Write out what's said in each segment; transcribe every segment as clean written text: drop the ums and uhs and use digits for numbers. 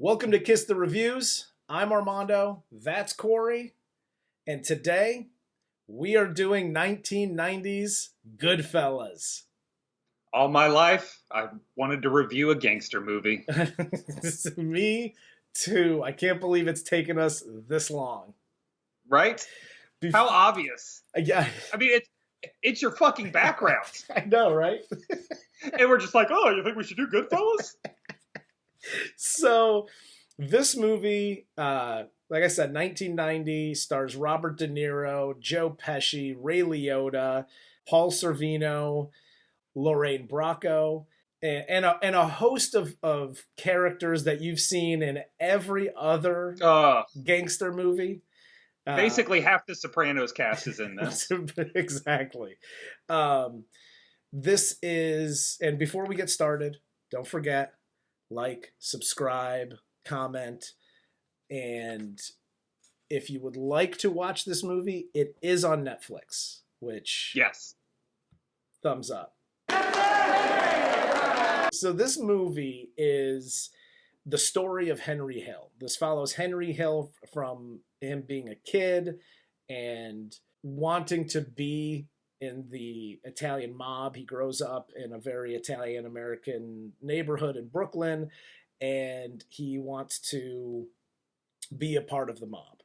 Welcome to Kiss the Reviews. I'm Armando, that's Corey, and today we are doing 1990s Goodfellas. All my life, I wanted to review a gangster movie. Me too. I can't believe it's taken us this long. Right? How obvious. Yeah. I mean, it's your fucking background. I know, right? And we're just like, oh, you think we should do Goodfellas? So, this movie, like I said, 1990, stars Robert De Niro, Joe Pesci, Ray Liotta, Paul Sorvino, Lorraine Bracco, and a host of characters that you've seen in every other gangster movie. Basically, half the Sopranos cast is in this. Exactly. This is, and before we get started, don't forget, like, subscribe, comment, and if you would like to watch this movie, it is on Netflix, which... Yes. Thumbs up. So this movie is the story of Henry Hill. This follows Henry Hill from him being a kid and wanting to be in the Italian mob. He grows up in a very Italian-American neighborhood in Brooklyn, and he wants to be a part of the mob.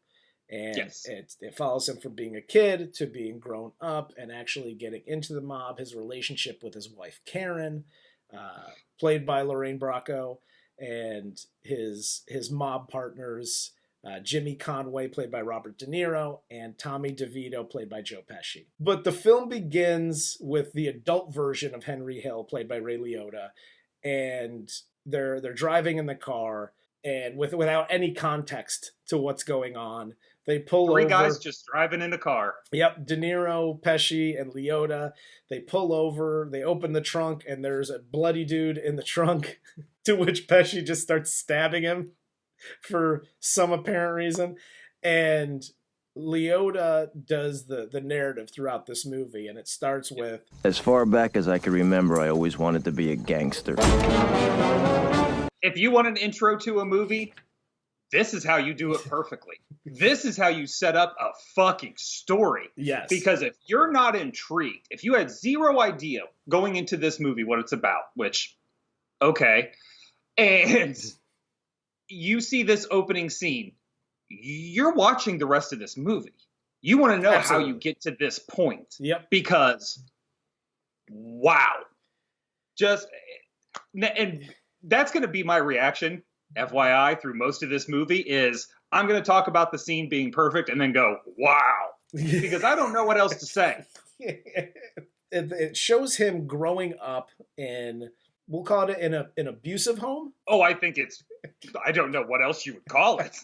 And yes. It follows him from being a kid to being grown up and actually getting into the mob, his relationship with his wife, Karen, played by Lorraine Bracco, and his mob partners, Jimmy Conway, played by Robert De Niro, and Tommy DeVito, played by Joe Pesci. But the film begins with the adult version of Henry Hill, played by Ray Liotta, and they're driving in the car, and without any context to what's going on, they pull over. Three guys just driving in a car. Yep, De Niro, Pesci, and Liotta. They pull over, they open the trunk, and there's a bloody dude in the trunk, to which Pesci just starts stabbing him for some apparent reason. And Liotta does the narrative throughout this movie, and it starts with... As far back as I can remember, I always wanted to be a gangster. If you want an intro to a movie, this is how you do it perfectly. This is how you set up a fucking story. Yes. Because if you're not intrigued, if you had zero idea going into this movie what it's about, which, okay, and you see this opening scene, you're watching the rest of this movie. You want to know Absolutely. how you get to this point. Yep. Because, wow. And that's going to be my reaction, FYI, through most of this movie, is I'm going to talk about the scene being perfect and then go, wow. Because I don't know what else to say. It shows him growing up in... We'll call it an abusive home. Oh, I think I don't know what else you would call it.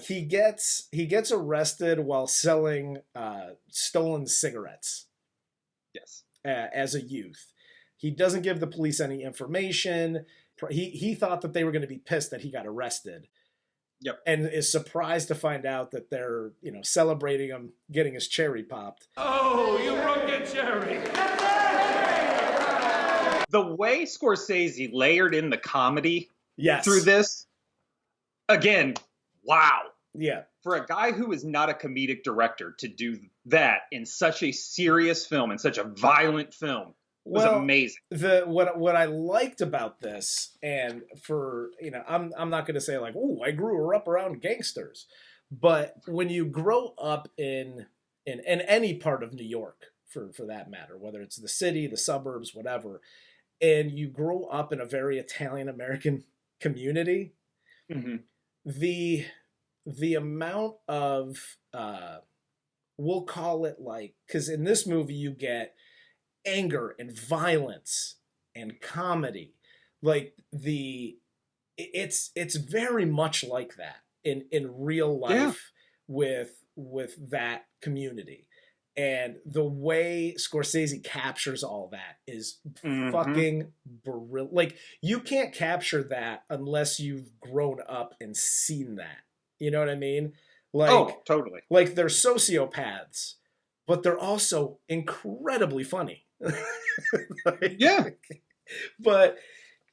He gets arrested while selling stolen cigarettes. Yes. As a youth. He doesn't give the police any information. He thought that they were going to be pissed that he got arrested. Yep. And is surprised to find out that they're, celebrating him getting his cherry popped. Oh, you broke your cherry. The way Scorsese layered in the comedy yes. through this, again, wow. Yeah. For a guy who is not a comedic director to do that in such a serious film, in such a violent film, was amazing. What I liked about this, and for, I'm not going to say like, oh, I grew up around gangsters, but when you grow up in any part of New York, for that matter, whether it's the city, the suburbs, whatever, and you grow up in a very Italian-American community, mm-hmm. the amount of, we'll call it like, because in this movie you get anger and violence and comedy. Like it's very much like that in real life with that community. And the way Scorsese captures all that is fucking brilliant. Like, you can't capture that unless you've grown up and seen that. You know what I mean? Like, oh, totally. Like, they're sociopaths, but they're also incredibly funny. Yeah. But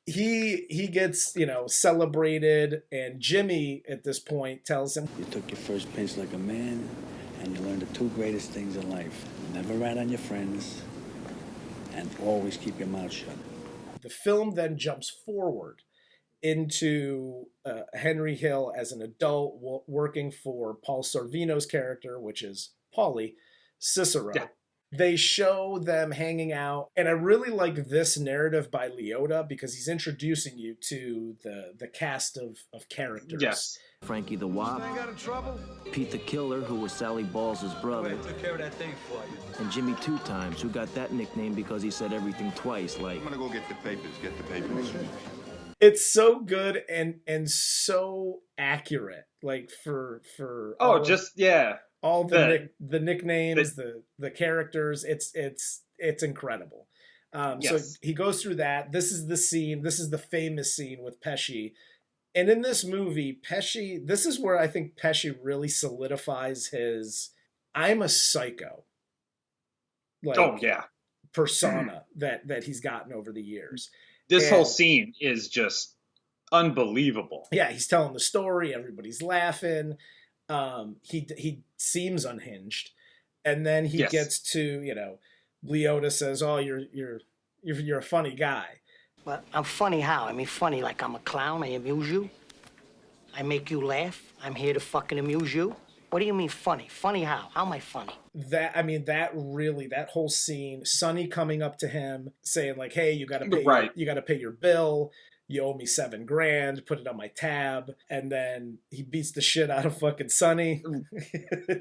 he gets, celebrated, and Jimmy at this point tells him, You took your first pinch like a man, and you learned the two greatest things in life. Never rat on your friends, and always keep your mouth shut. the film then jumps forward into Henry Hill as an adult working for Paul Sorvino's character, which is Paulie Cicero. Yeah. They show them hanging out, and I really like this narrative by Liotta because he's introducing you to the cast of characters. Yes. Frankie the Wop, Pete the Killer, who was Sally Balls' brother, Took care of that thing for you. and Jimmy Two Times, who got that nickname because he said everything twice, like, I'm gonna go get the papers. Get the papers. It's so good and so accurate, like for Oh, all the nicknames, the characters. It's incredible. Yes. So he goes through that. This is the scene. This is the famous scene with Pesci. And in this movie, Pesci, this is where I think Pesci really solidifies his I'm a psycho. Oh yeah. Persona that he's gotten over the years. This whole scene is just unbelievable. Yeah, he's telling the story, everybody's laughing. He seems unhinged. And then he gets to, Liotta says, "Oh, you're a funny guy." But I'm funny how? I mean, funny like I'm a clown, I amuse you? I make you laugh? I'm here to fucking amuse you? What do you mean funny? Funny how? How am I funny? That whole scene, Sonny coming up to him saying like, "Hey, you got to pay you got to pay your bill. You owe me $7,000, put it on my tab." And then he beats the shit out of fucking Sonny.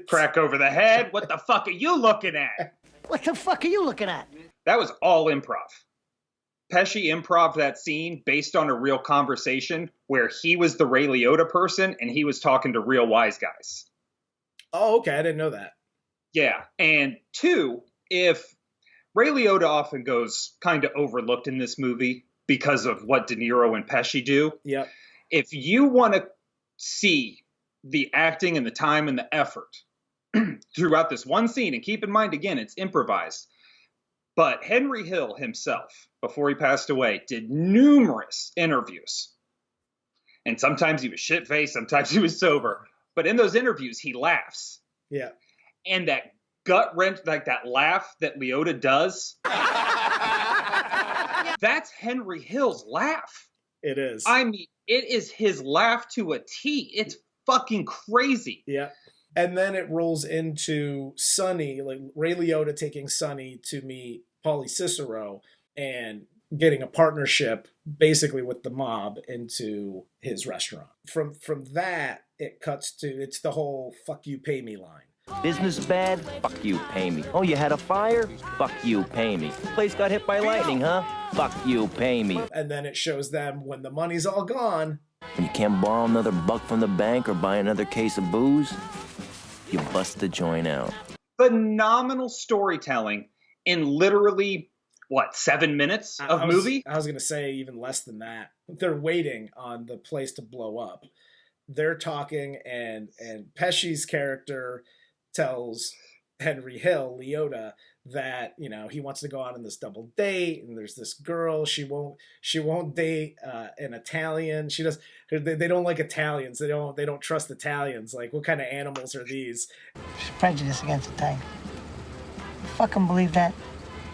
Crack over the head. What the fuck are you looking at? What the fuck are you looking at? That was all improv. Pesci improv that scene based on a real conversation where he was the Ray Liotta person and he was talking to real wise guys. Oh, okay. I didn't know that. Yeah. And two, if Ray Liotta often goes kind of overlooked in this movie because of what De Niro and Pesci do. Yep. If you want to see the acting and the time and the effort throughout this one scene, and keep in mind, again, it's improvised, but Henry Hill himself, before he passed away, did numerous interviews. And sometimes he was shit-faced, sometimes he was sober. But in those interviews, he laughs. Yeah. And that gut wrench, like that laugh that Liotta does, that's Henry Hill's laugh. It is. I mean, it is his laugh to a T. It's fucking crazy. Yeah. And then it rolls into Sonny, like Ray Liotta taking Sonny to meet Paulie Cicero and getting a partnership basically with the mob into his restaurant. From that, it cuts to, it's the whole "fuck you, pay me" line. business bad? Fuck you, pay me. Oh, you had a fire? Fuck you, pay me. Place got hit by lightning, huh? Fuck you, pay me. And then it shows them when the money's all gone. When you can't borrow another buck from the bank or buy another case of booze, you bust the joint out. Phenomenal storytelling in literally, 7 minutes of movie? I was going to say even less than that. They're waiting on the place to blow up. They're talking, and Pesci's character tells Henry Hill, Liotta, that he wants to go out on this double date, and there's this girl. She won't date an Italian. They don't like Italians. They don't trust Italians. Like, what kind of animals are these? There's prejudice against Italian. You fucking believe that?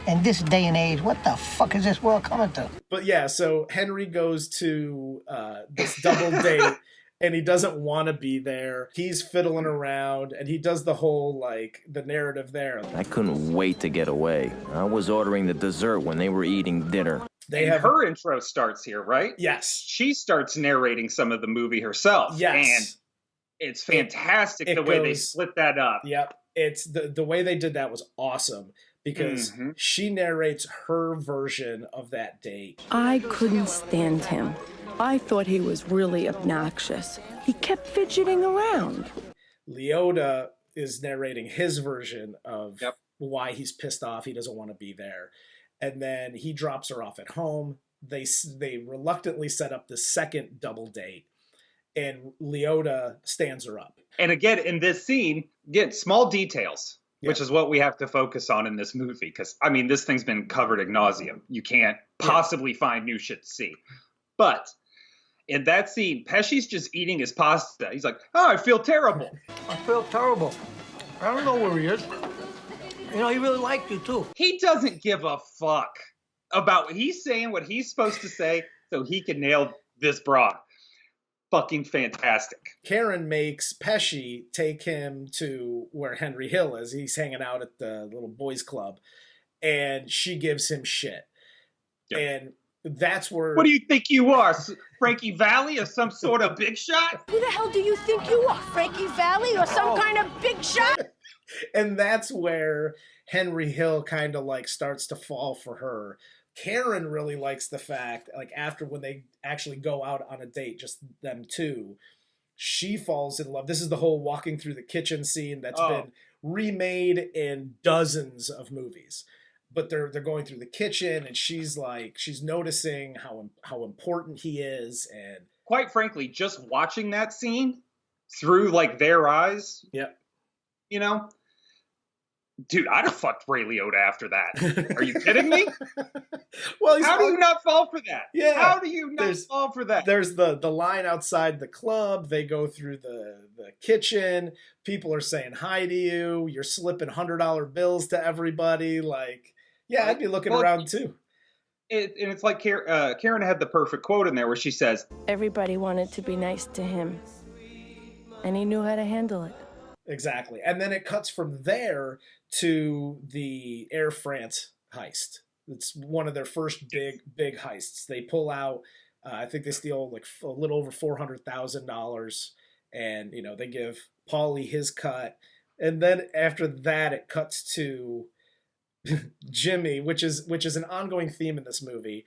In this day and age, what the fuck is this world coming to? But yeah, so Henry goes to this double date, and he doesn't want to be there. He's fiddling around, and he does the whole, the narrative there. I couldn't wait to get away. I was ordering the dessert when they were eating dinner. Her intro starts here, right? Yes. She starts narrating some of the movie herself. Yes. And it's fantastic the way they split that up. Yep. It's the way they did that was awesome. Because she narrates her version of that date. I couldn't stand him. I thought he was really obnoxious. He kept fidgeting around. Liotta is narrating his version of why he's pissed off. He doesn't want to be there. And then he drops her off at home. They reluctantly set up the second double date. And Liotta stands her up. And again, in this scene, small details. which is what we have to focus on in this movie. Because, I mean, this thing's been covered ad nauseum. You can't possibly find new shit to see. But in that scene, Pesci's just eating his pasta. He's like, oh, I feel terrible. I feel terrible. I don't know where he is. You know, he really liked you, too. He doesn't give a fuck about he's saying what he's supposed to say so he can nail this broad. Fucking fantastic. Karen makes Pesci take him to where Henry Hill is. He's hanging out at the little boys club, and she gives him shit. Yep. And that's where... What do you think you are, Frankie Valli, or some sort of big shot? Who the hell do you think you are, Frankie Valli, or some kind of big shot? And that's where Henry Hill kind of like starts to fall for her. Karen really likes the fact, like after when they actually go out on a date, just them two, she falls in love. This is the whole walking through the kitchen scene that's been remade in dozens of movies. But they're going through the kitchen, and she's noticing how important he is, and quite frankly, just watching that scene through like their eyes, you know. Dude, I'd have fucked Ray Liotta after that. Are you kidding me? Well, how do you not fall for that? Yeah. How do you not fall for that? There's the line outside the club. They go through the kitchen. People are saying hi to you. You're slipping $100 bills to everybody. Like, yeah, I'd be looking around too. And it's like Karen had the perfect quote in there where she says, Everybody wanted to be nice to him, and he knew how to handle it. Exactly. And then it cuts from there to the Air France heist. It's one of their first big heists. They pull out, I think they steal like a little over $400,000, and you know they give Paulie his cut. And then after that, it cuts to Jimmy, which is an ongoing theme in this movie.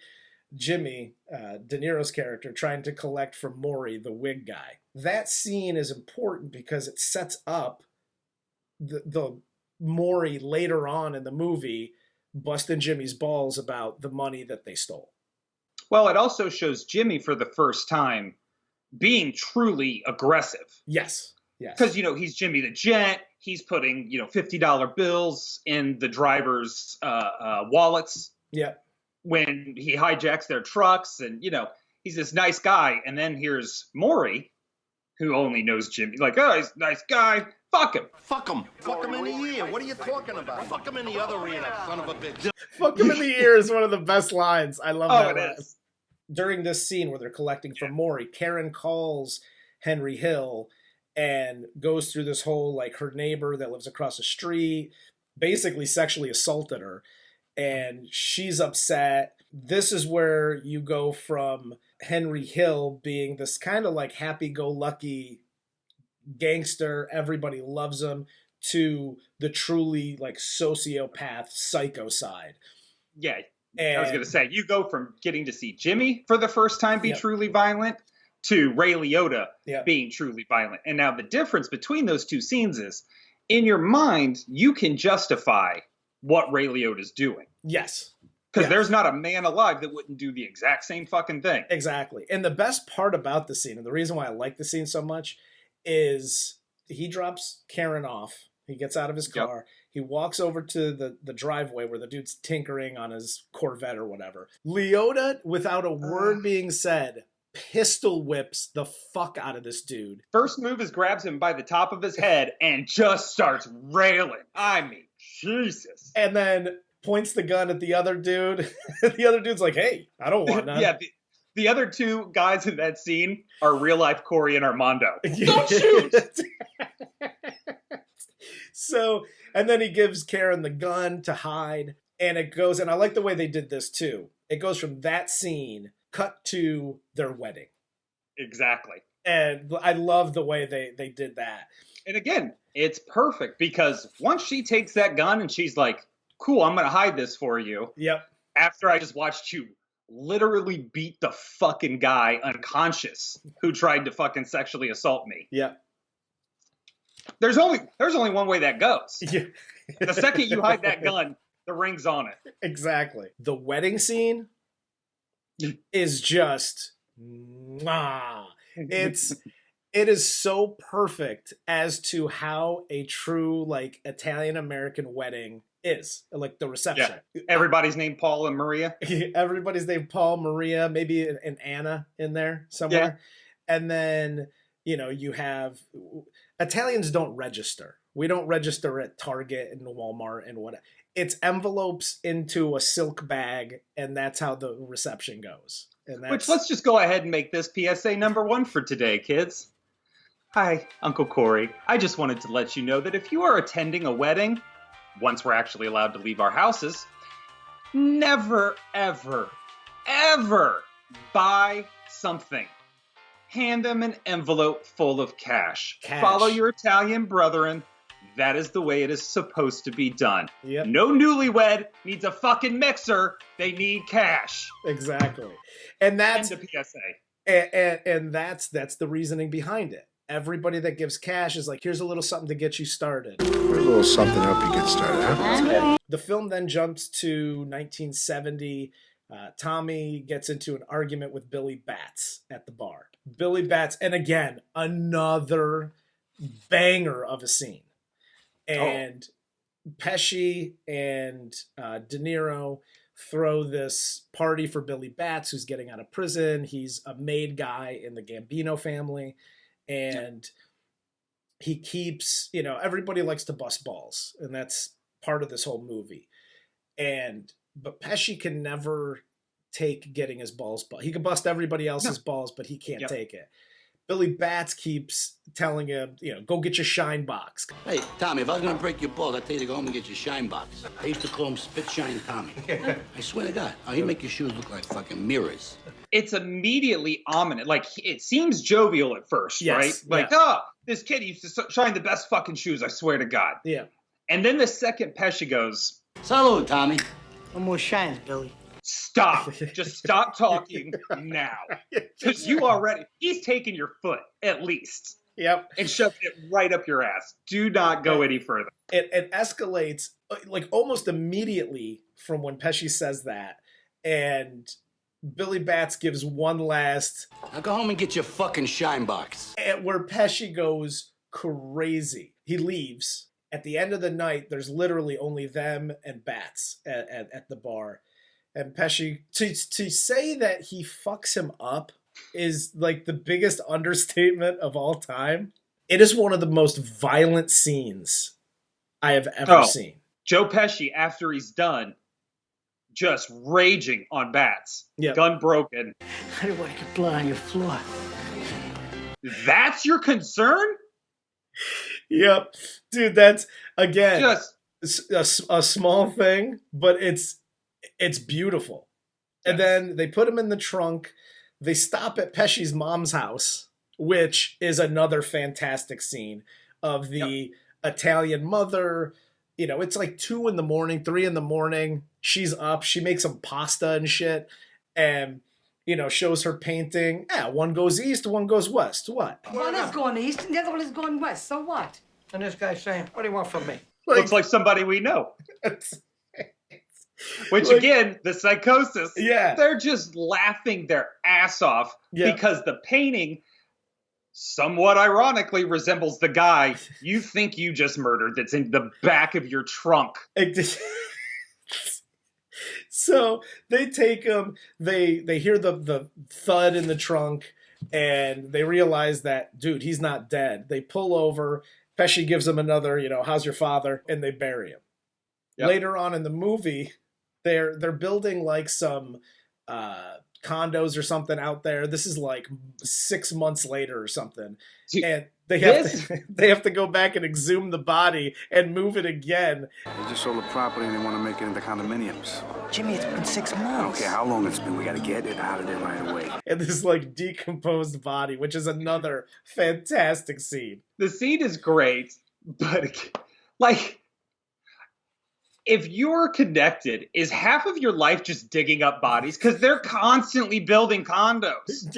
Jimmy, De Niro's character, trying to collect from Maury, the wig guy. That scene is important because it sets up the Maury later on in the movie busting Jimmy's balls about the money that they stole. Well, it also shows Jimmy for the first time being truly aggressive. Yes. Because, you know, he's Jimmy the Gent. He's putting, you know, $50 bills in the driver's wallets. Yeah. When he hijacks their trucks, and, you know, he's this nice guy. And then here's Maury, who only knows Jimmy. Like, oh, he's a nice guy. Fuck him. Fuck him. Fuck him in the ear. What are you talking about? Fuck him in the other ear, son of a bitch. Fuck him in the ear is one of the best lines. I love that. It is. During this scene where they're collecting from Maury, Karen calls Henry Hill and goes through this whole, like, her neighbor that lives across the street basically sexually assaulted her. And she's upset. This is where you go from Henry Hill being this kind of like happy-go-lucky gangster, everybody loves him, to the truly like sociopath, psycho side. Yeah, and I was going to say, you go from getting to see Jimmy for the first time be truly violent to Ray Liotta being truly violent. And now the difference between those two scenes is, in your mind, you can justify what Ray Liotta's doing. Yes. Because there's not a man alive that wouldn't do the exact same fucking thing. Exactly. And the best part about the scene, and the reason why I like the scene so much, is he drops Karen off. He gets out of his car. He walks over to the driveway where the dude's tinkering on his Corvette or whatever. Liotta, without a word being said, pistol whips the fuck out of this dude. First move is grabs him by the top of his head and just starts railing. I mean, Jesus. And then points the gun at the other dude. The other dude's like, hey, I don't want none. Yeah, the other two guys in that scene are real life Corey and Armando. Don't shoot! So, and then he gives Karen the gun to hide. And it goes, and I like the way they did this too. It goes from that scene, cut to their wedding. Exactly. And I love the way they did that. And again, it's perfect because once she takes that gun and she's like, cool, I'm going to hide this for you. Yep. After I just watched you literally beat the fucking guy unconscious who tried to fucking sexually assault me. Yep. There's only one way that goes. Yeah. The second you hide that gun, the ring's on it. Exactly. The wedding scene is just, it's It is so perfect as to how a true like Italian American wedding is, like the reception. Yeah. Everybody's named Paul and Maria. Everybody's named Paul, Maria, maybe an Anna in there somewhere. Yeah. And then, you know, you have Italians don't register. We don't register at Target and Walmart and whatever. It's envelopes into a silk bag, and that's how the reception goes. And that's... Which, let's just go ahead and make this PSA number 1 for today, kids. Hi, Uncle Corey. I just wanted to let you know that if you are attending a wedding, once we're actually allowed to leave our houses, never, ever, ever buy something. Hand them an envelope full of cash. Follow your Italian brethren. That is the way it is supposed to be done. Yep. No newlywed needs a fucking mixer. They need cash. Exactly. And that's the PSA. And that's the reasoning behind it. Everybody that gives cash is like, here's a little something to get you started. Here's a little something to help you get started, huh? The film then jumps to 1970. Tommy gets into an argument with Billy Batts at the bar. Billy Batts, and again, another banger of a scene. And Pesci and De Niro throw this party for Billy Batts, who's getting out of prison. He's a made guy in the Gambino family. And he keeps, you know, everybody likes to bust balls. And that's part of this whole movie. But Pesci can never take getting his balls bust. He can bust everybody else's balls, but he can't take it. Billy Batts keeps telling him, you know, go get your shine box. Hey, Tommy, if I was going to break your balls, I'd tell you to go home and get your shine box. I used to call him Spit Shine Tommy. I swear to God. Oh, he'd make your shoes look like fucking mirrors. It's immediately ominous. Like, it seems jovial at first, right? Like, this kid used to shine the best fucking shoes, I swear to God. Yeah. And then the second Pesci goes, Salud, Tommy. No more shines, Billy. Stop. Just stop talking now. Because he's taking your foot, at least. Yep. And shoved it right up your ass. Do not go any further. It escalates, like, almost immediately from when Pesci says that. And Billy Batts gives one last... Now go home and get your fucking shine box. Where Pesci goes crazy. He leaves. At the end of the night, there's literally only them and Batts at the bar. And Pesci, to say that he fucks him up is like the biggest understatement of all time. It is one of the most violent scenes I have ever seen. Joe Pesci, after he's done, just raging on Batts. Yep. Gun broken. I don't want to get blood on your floor. That's your concern? Yep. Dude, that's, again, just a small thing, but it's beautiful. And then they put him in the trunk. They stop at Pesci's mom's house, which is another fantastic scene of the Italian mother. You know, it's like 2 a.m, 3 a.m. She's up. She makes some pasta and shit. And, you know, shows her painting. Yeah, one goes east, one goes west. What? One is going east and the other one is going west. So what? And this guy's saying, what do you want from me? Looks like somebody we know. Which, again, the psychosis. Yeah. They're just laughing their ass off because the painting, somewhat ironically, resembles the guy you think you just murdered that's in the back of your trunk. So they take him, they hear the thud in the trunk, and they realize that, dude, he's not dead. They pull over. Pesci gives him another, you know, how's your father? And they bury him. Yep. Later on in the movie, they're building like some condos or something out there. This is like 6 months later or something. And they have to go back and exhume the body and move it again. They just sold the property and they want to make it into condominiums. Jimmy, it's been 6 months. I don't care how long it's been. We got to get it out of there right away. And this like decomposed body, which is another fantastic scene. The scene is great, but like, if you're connected, is half of your life just digging up bodies? Because they're constantly building condos.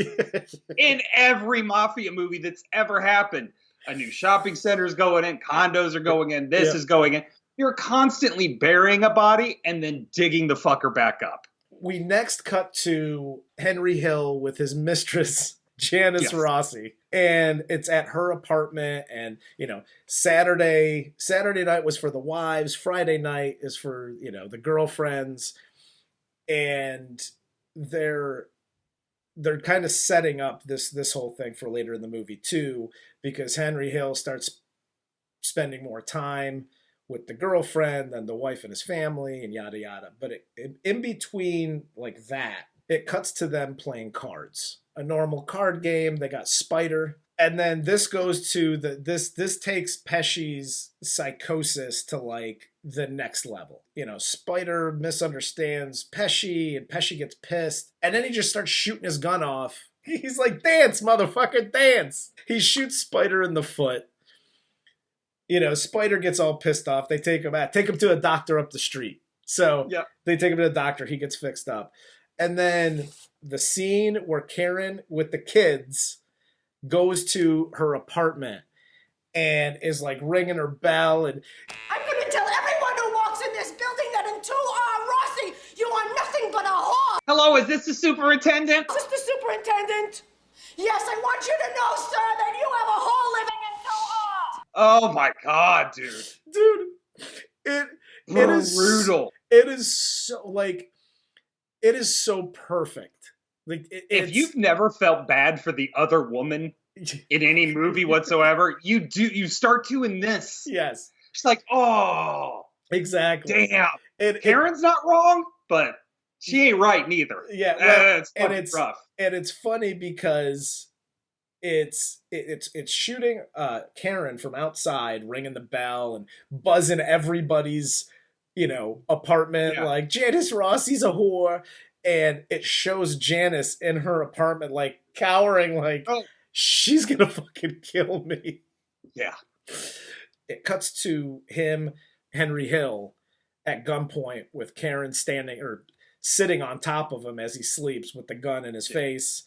In every mafia movie that's ever happened. A new shopping center is going in, condos are going in, this is going in. You're constantly burying a body and then digging the fucker back up. We next cut to Henry Hill with his mistress, Janice Rossi. And it's at her apartment, and Saturday night was for the wives, Friday night is for the girlfriends, and they're kind of setting up this whole thing for later in the movie too, because Henry Hill starts spending more time with the girlfriend than the wife and his family, and yada yada. But in between like that, it cuts to them playing cards, a normal card game. They got Spider, and then this goes to this takes Pesci's psychosis to like the next level. Spider misunderstands Pesci, and Pesci gets pissed, and then he just starts shooting his gun off. He's like, "Dance, motherfucker, dance!" He shoots Spider in the foot. Spider gets all pissed off. They take him to a doctor up the street. So they take him to the doctor. He gets fixed up. And then the scene where Karen with the kids goes to her apartment and is like ringing her bell. And I'm going to tell everyone who walks in this building that until Rossi, you are nothing but a whore. Hello, is this the superintendent? Is this the superintendent? Yes, I want you to know, sir, that you have a whore living in 2R. Oh my God, dude. It is brutal. It is so like, it is so perfect. Like if you've never felt bad for the other woman in any movie whatsoever, you start to in this. Yes. It's like, oh, exactly. Damn. Karen's not wrong, but she ain't right neither. Yeah, well, it's rough. And it's funny because it's shooting Karen from outside, ringing the bell and buzzing everybody's apartment, like, Janice Rossi's a whore. And it shows Janice in her apartment, like, cowering, like, she's gonna fucking kill me. Yeah. It cuts to him, Henry Hill, at gunpoint with Karen sitting on top of him as he sleeps with the gun in his face.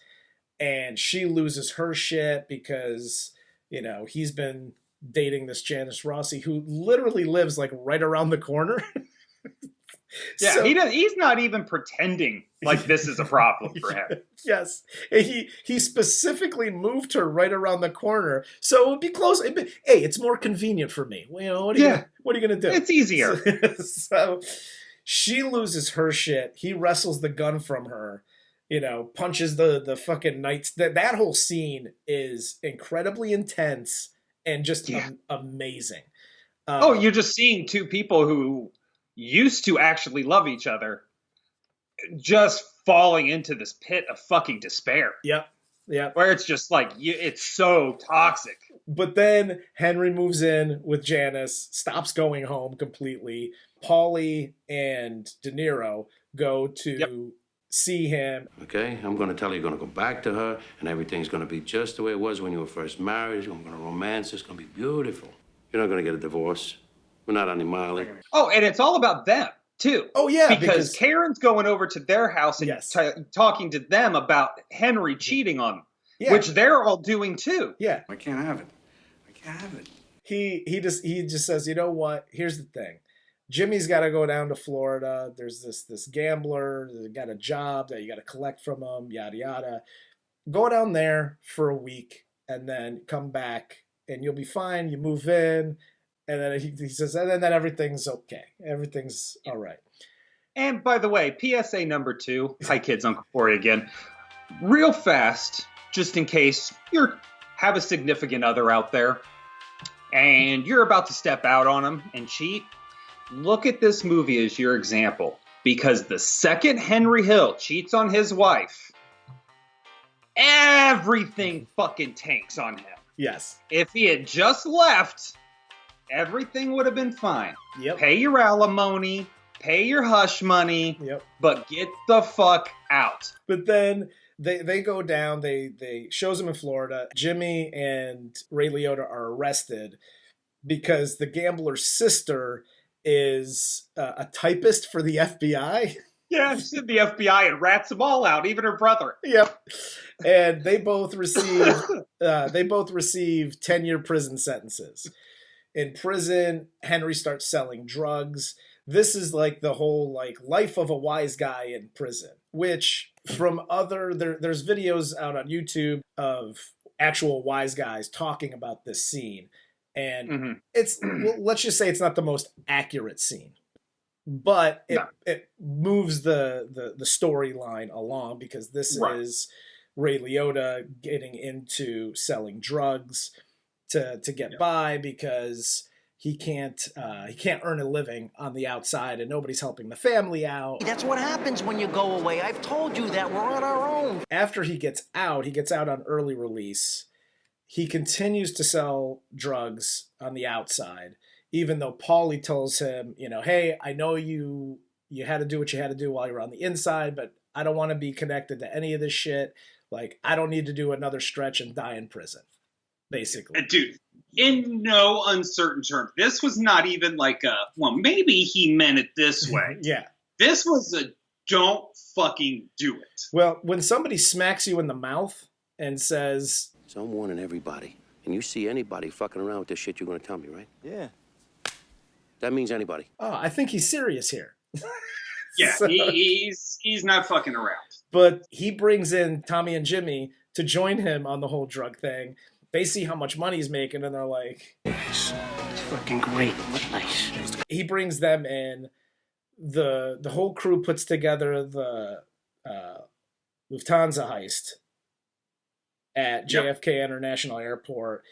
And she loses her shit because, he's been dating this Janice Rossi who literally lives like right around the corner. Yeah, so, he's not even pretending like this is a problem for him. Yes. He specifically moved her right around the corner so it would be close. Hey, it's more convenient for me. What are you going to do? It's easier. So she loses her shit. He wrestles the gun from her. Punches the fucking knights. That whole scene is incredibly intense and just amazing. You're just seeing two people who used to actually love each other just falling into this pit of fucking despair. Yep. Where it's just like, it's so toxic. But then Henry moves in with Janice, stops going home completely. Paulie and De Niro go to see him. Okay, I'm going to tell you you're going to go back to her, and everything's going to be just the way it was when you were first married. I'm going to romance. It's going to be beautiful. You're not going to get a divorce. We're not on the Molly. Oh, and it's all about them, too. Oh, yeah. Because Karen's going over to their house and talking to them about Henry cheating on them, which they're all doing, too. Yeah. I can't have it. I can't have it. He just says, you know what? Here's the thing. Jimmy's got to go down to Florida. There's this gambler that got a job that you got to collect from him, yada, yada. Go down there for a week and then come back and you'll be fine. You move in. And then he says, and then everything's okay. Everything's all right. And by the way, PSA number 2. Hi, kids. Uncle Corey again. Real fast, just in case you have a significant other out there and you're about to step out on them and cheat. Look at this movie as your example, because the second Henry Hill cheats on his wife, everything fucking tanks on him. Yes. If he had just left, everything would have been fine. Yep. Pay your alimony, pay your hush money, but get the fuck out. But then they go down, they shows them in Florida. Jimmy and Ray Liotta are arrested because the gambler's sister is a typist for the FBI. Yeah, she's in the FBI and rats them all out, even her brother. Yep. And they both receive 10-year prison sentences. In prison, Henry starts selling drugs. This is like the whole like life of a wise guy in prison, which from there's videos out on YouTube of actual wise guys talking about this scene. And it's, well, let's just say it's not the most accurate scene, but it moves the storyline along, because this is Ray Liotta getting into selling drugs to get by, because he can't earn a living on the outside, and nobody's helping the family out. That's what happens when you go away. I've told you that. We're on our own. After he gets out on early release. He continues to sell drugs on the outside, even though Paulie tells him, you know, hey, I know you had to do what you had to do while you were on the inside, but I don't want to be connected to any of this shit. Like, I don't need to do another stretch and die in prison, basically. Dude, in no uncertain terms, this was not even like maybe he meant it this way. Yeah. This was a don't fucking do it. Well, when somebody smacks you in the mouth and says... So I'm warning everybody. And you see anybody fucking around with this shit, you're going to tell me, right? Yeah. That means anybody. Oh, I think he's serious here. Yeah, so, he's not fucking around. But he brings in Tommy and Jimmy to join him on the whole drug thing. They see how much money he's making, and they're like... It's fucking great. What nice. He brings them in. The whole crew puts together the Lufthansa heist at JFK International Airport.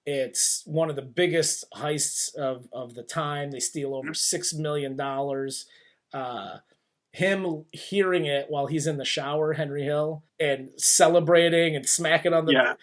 It's one of the biggest heists of the time. They steal over $6 million. Him hearing it while he's in the shower, Henry Hill, and celebrating and smacking on the...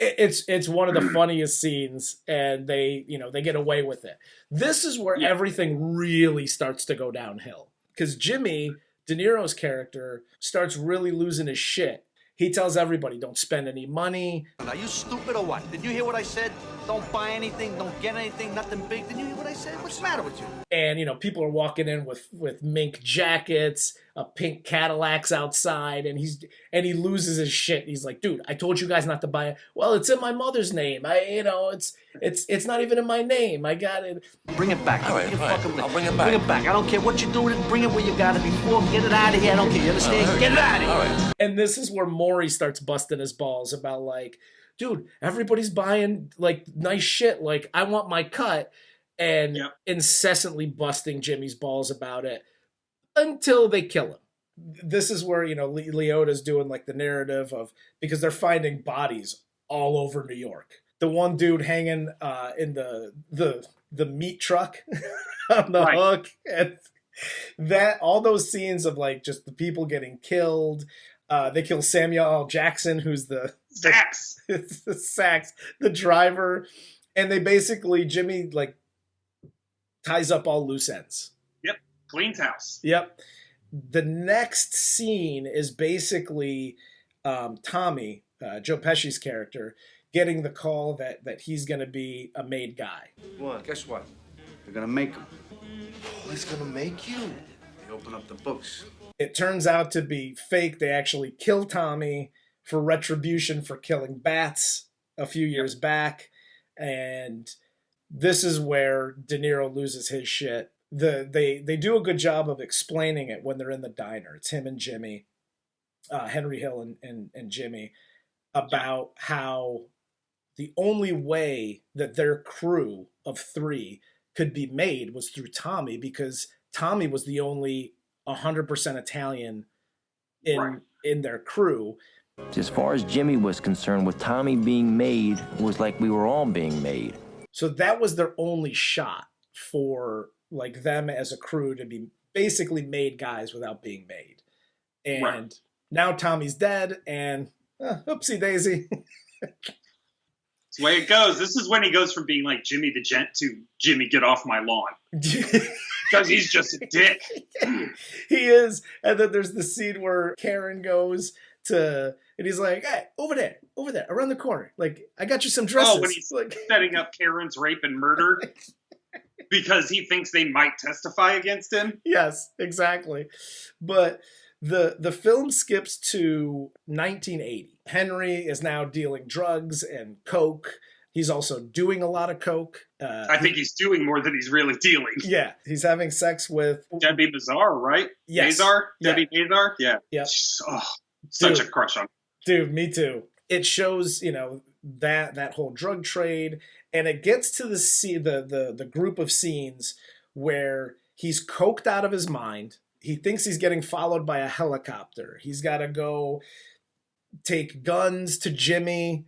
It's one of the funniest scenes, and they get away with it. This is where everything really starts to go downhill, because Jimmy, De Niro's character, starts really losing his shit. He tells everybody, don't spend any money. Are you stupid or what? Did you hear what I said? Don't buy anything, don't get anything, nothing big. Did you hear what I said? What's the matter with you? And, people are walking in with mink jackets, pink Cadillacs outside, and he loses his shit. He's like, dude, I told you guys not to buy it. Well, it's in my mother's name. It's not even in my name. I got it. Bring it back. All right, I'll bring it back. Bring it back. I don't care what you do with it. Bring it where you got it before. Get it out of here. I don't care. You understand? Get it out of here. All right. And this is where Maury starts busting his balls about, like, dude, everybody's buying, like, nice shit. Like, I want my cut. And incessantly busting Jimmy's balls about it until they kill him. This is where, Liotta's doing, like, the narrative of, because they're finding bodies all over New York. The one dude hanging in the meat truck on the hook. And all those scenes of, like, just the people getting killed. They kill Samuel L. Jackson, who's the driver. And they basically, Jimmy, like, ties up all loose ends. Yep. Cleans house. Yep. The next scene is basically Tommy, Joe Pesci's character, getting the call that he's going to be a made guy. What? Guess what? They're going to make him. Oh, he's gonna make you? They open up the books. It turns out to be fake. They actually kill Tommy for retribution for killing bats a few years back. And this is where De Niro loses his shit. They do a good job of explaining it when they're in the diner. It's him and Jimmy, Henry Hill and Jimmy, about how the only way that their crew of 3 could be made was through Tommy, because Tommy was the only 100% Italian in their crew. As far as Jimmy was concerned, with Tommy being made, it was like we were all being made. So that was their only shot for, like, them as a crew to be basically made guys without being made. And now Tommy's dead, and oopsie daisy. That's the way it goes. This is when he goes from being like Jimmy the Gent to Jimmy get off my lawn. Because he's just a dick. He is. And then there's the scene where Karen goes and he's like, hey, over there, around the corner. Like, I got you some dresses. Oh, when he's like setting up Karen's rape and murder because he thinks they might testify against him. Yes, exactly. But the film skips to 1980. Henry is now dealing drugs and coke. He's also doing a lot of coke. I think he's doing more than he's really dealing. Yeah, he's having sex with Debbie Mazar, right? Yes. Mazar? Debbie Mazar? Yeah. Yep. Oh, such a crush on her. Dude, me too. It shows, that whole drug trade, and it gets to the group of scenes where he's coked out of his mind. He thinks he's getting followed by a helicopter. He's got to go take guns to Jimmy,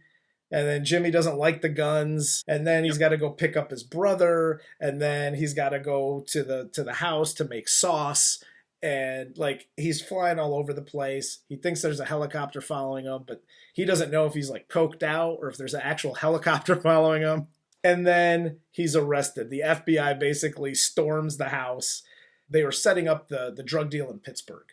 and then Jimmy doesn't like the guns, and then he's got to go pick up his brother, and then he's got to go to the house to make sauce, and like he's flying all over the place. He thinks there's a helicopter following him, but he doesn't know if he's like coked out or if there's an actual helicopter following him. And then he's arrested. The FBI basically storms the house. They were setting up the drug deal in Pittsburgh,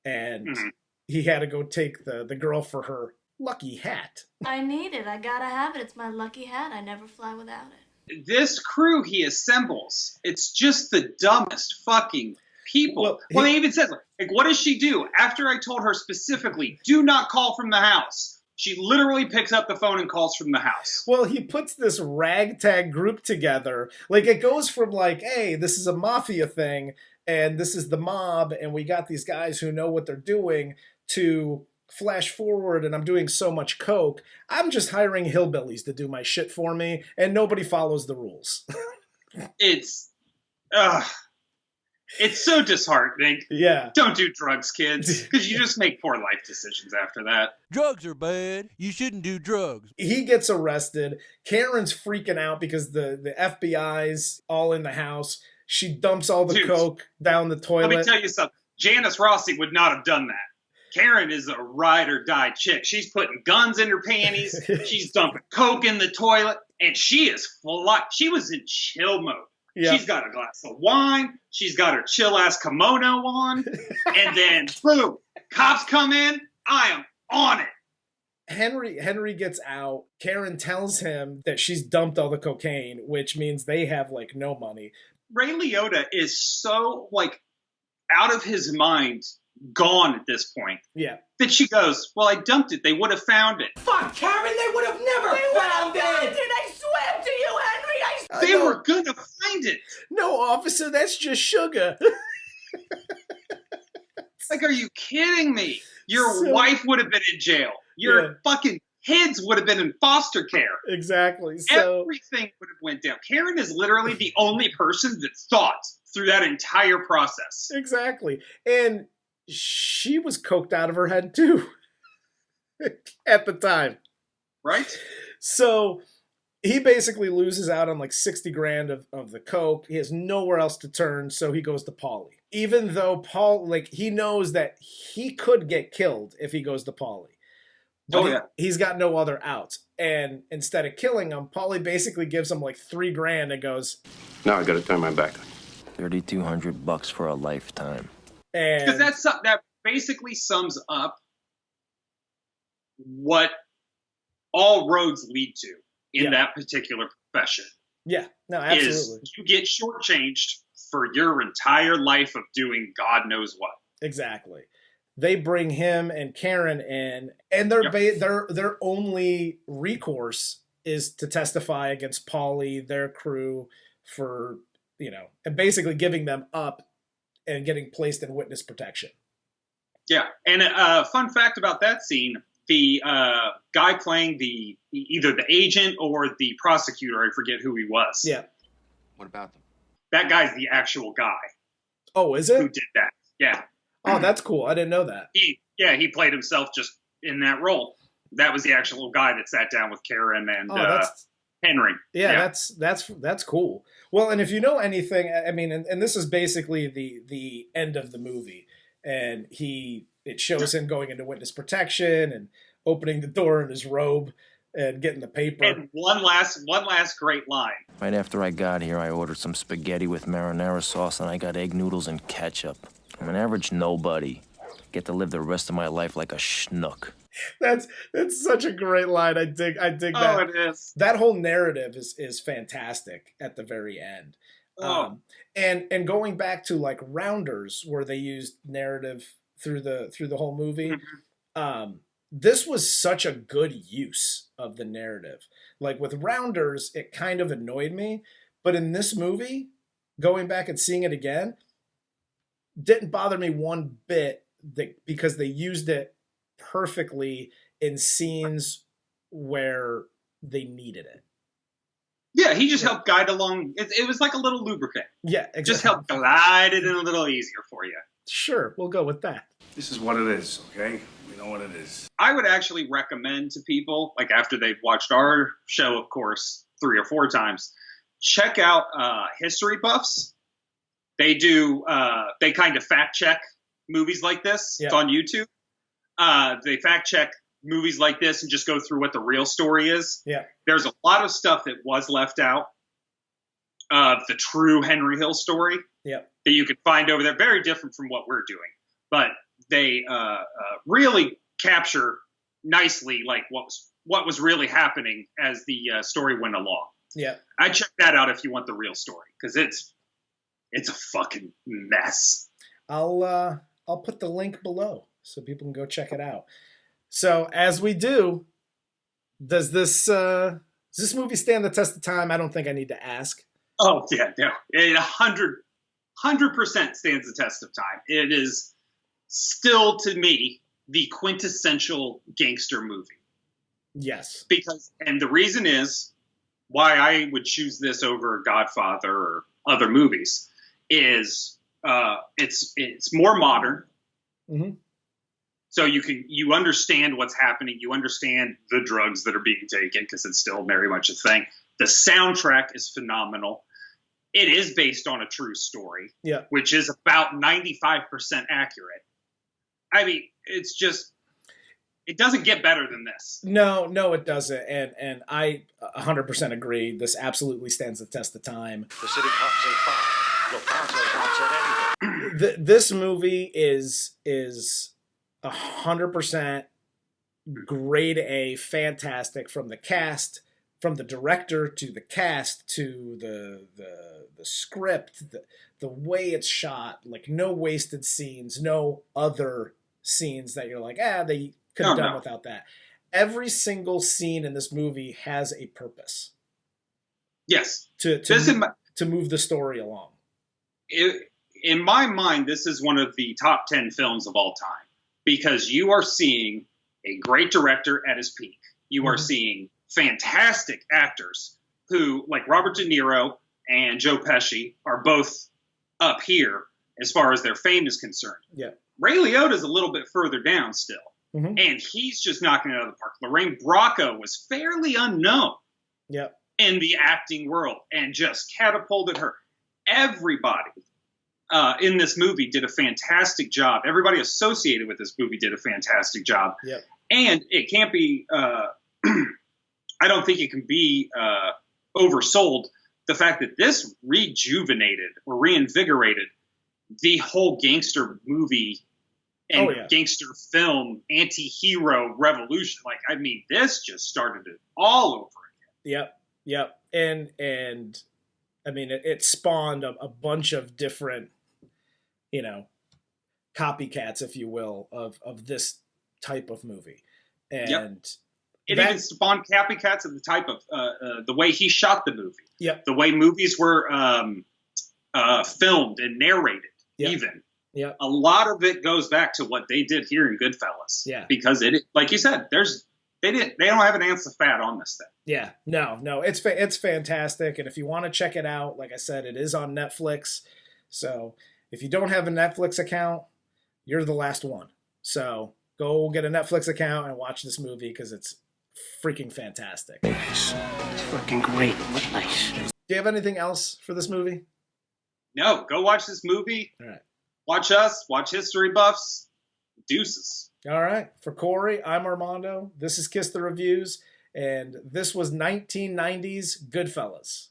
and he had to go take the girl for her lucky hat. I need it. I gotta have it. It's my lucky hat. I never fly without it. This crew he assembles, it's just the dumbest fucking people. Well, he even says, like, what does she do? After I told her specifically, do not call from the house, she literally picks up the phone and calls from the house. Well, he puts this ragtag group together. Like, it goes from like, hey, this is a mafia thing, and this is the mob, and we got these guys who know what they're doing, to flash forward, and I'm doing so much coke. I'm just hiring hillbillies to do my shit for me, and nobody follows the rules. It's so disheartening. Yeah. Don't do drugs, kids, because you just make poor life decisions after that. Drugs are bad. You shouldn't do drugs. He gets arrested. Karen's freaking out because the FBI's all in the house. She dumps all the coke down the toilet. Let me tell you something. Janice Rossi would not have done that. Karen is a ride or die chick. She's putting guns in her panties. She's dumping coke in the toilet, and she is she was in chill mode. Yep. She's got a glass of wine. She's got her chill ass kimono on, and then boom, cops come in. I am on it. Henry gets out. Karen tells him that she's dumped all the cocaine, which means they have like no money. Ray Liotta is so like out of his mind, gone at this point. Yeah. That she goes, well, I dumped it. They would have found it. Fuck, Karen, they would have never found it. I swear to you, Henry. They were gonna find it. No, officer, that's just sugar. Like, are you kidding me? Your wife would have been in jail. Your fucking kids would have been in foster care. Exactly. So everything would have went down. Karen is literally the only person that thought through that entire process. Exactly. And she was coked out of her head too at the time. Right? So he basically loses out on like 60 grand of the coke. He has nowhere else to turn, so he goes to Paulie. Even though Paul, like, he knows that he could get killed if he goes to Paulie. But he's got no other outs. And instead of killing him, Paulie basically gives him like $3 grand and goes, now I gotta turn my back on you. $3,200 for a lifetime. Because that basically sums up what all roads lead to in that particular profession. Yeah, no, absolutely. Is you get shortchanged for your entire life of doing God knows what. Exactly. They bring him and Karen in, and their only recourse is to testify against Paulie, their crew, for, and basically giving them up and getting placed in witness protection. Yeah, and a fun fact about that scene, the guy playing either the agent or the prosecutor, I forget who he was. Yeah. What about them? That guy's the actual guy. Oh, is it? Who did that? Yeah. Oh, that's cool. I didn't know that. He played himself just in that role. That was the actual guy that sat down with Karen and Henry. Yeah, that's cool. Well, and if you know anything, I mean, and this is basically the end of the movie, and it shows him going into witness protection and opening the door in his robe and getting the paper. And one last great line. Right after I got here, I ordered some spaghetti with marinara sauce, and I got egg noodles and ketchup. I'm an average nobody. Get to live the rest of my life like a schnook. That's such a great line. I dig that. Oh, it is. That whole narrative is fantastic at the very end. Oh. And going back to like Rounders, where they used narrative through the whole movie, this was such a good use of the narrative. Like with Rounders, it kind of annoyed me, but in this movie, going back and seeing it again, didn't bother me one bit, because they used it perfectly in scenes where they needed it. Yeah, he just helped guide along. It was like a little lubricant. Yeah, exactly. Just helped glide it in a little easier for you. Sure, we'll go with that. This is what it is, okay? We know what it is. I would actually recommend to people, like after they've watched our show, of course, 3 or 4 times, check out History Buffs. They do, they kind of fact check movies like this. Yeah. It's on YouTube. They fact check movies like this and just go through what the real story is. Yeah. There's a lot of stuff that was left out of the true Henry Hill story. Yeah. That you could find over there. Very different from what we're doing. But they really capture nicely like what was really happening as the story went along. Yeah. I'd check that out if you want the real story, because it's a fucking mess. I'll put the link below so people can go check it out. So as we do, does this movie stand the test of time? I don't think I need to ask. Oh yeah, no, it 100% stands the test of time. It is still, to me, the quintessential gangster movie. Yes. And the reason is why I would choose this over Godfather or other movies is it's more modern. Mm-hmm. So you understand what's happening. You understand the drugs that are being taken because it's still very much a thing. The soundtrack is phenomenal. It is based on a true story, yeah, which is about 95% accurate. I mean, it's just, it doesn't get better than this. No, it doesn't. And I 100% agree. This absolutely stands the test of time. The city cops say fine. Lufthansa not said anything. This movie is 100% grade A, fantastic, from the cast, from the director to the cast to the script, the way it's shot, like no wasted scenes, no other scenes that you're like, they could have done without that. Every single scene in this movie has a purpose. Yes. To move the story along. In my mind, this is one of the top 10 films of all time, because you are seeing a great director at his peak. You are seeing fantastic actors who, like Robert De Niro and Joe Pesci, are both up here as far as their fame is concerned. Yeah. Ray Liotta's a little bit further down still, mm-hmm. and he's just knocking it out of the park. Lorraine Bracco was fairly unknown in the acting world and just catapulted her. Everybody in this movie did a fantastic job. Everybody associated with this movie did a fantastic job. Yep. And it can't be, I don't think it can be oversold, the fact that this rejuvenated or reinvigorated the whole gangster movie and gangster film anti-hero revolution. Like, I mean, this just started it all over again. Yep. And I mean, it spawned a bunch of different, copycats, if you will, of this type of movie. And it even spawned copycats of the type of the way he shot the movie. Yep. The way movies were filmed and narrated. Even. Yeah. A lot of it goes back to what they did here in Goodfellas. Yeah. Because it, like you said, they don't have an ounce of fat on this thing. Yeah. No, it's fantastic. And if you want to check it out, like I said, it is on Netflix. So if you don't have a Netflix account, you're the last one. So go get a Netflix account and watch this movie because it's freaking fantastic. It's fucking great. What nice. Do you have anything else for this movie? No, go watch this movie. All right. Watch us. Watch History Buffs. Deuces. All right. For Corey, I'm Armando. This is Kiss the Reviews, and this was 1990's Goodfellas.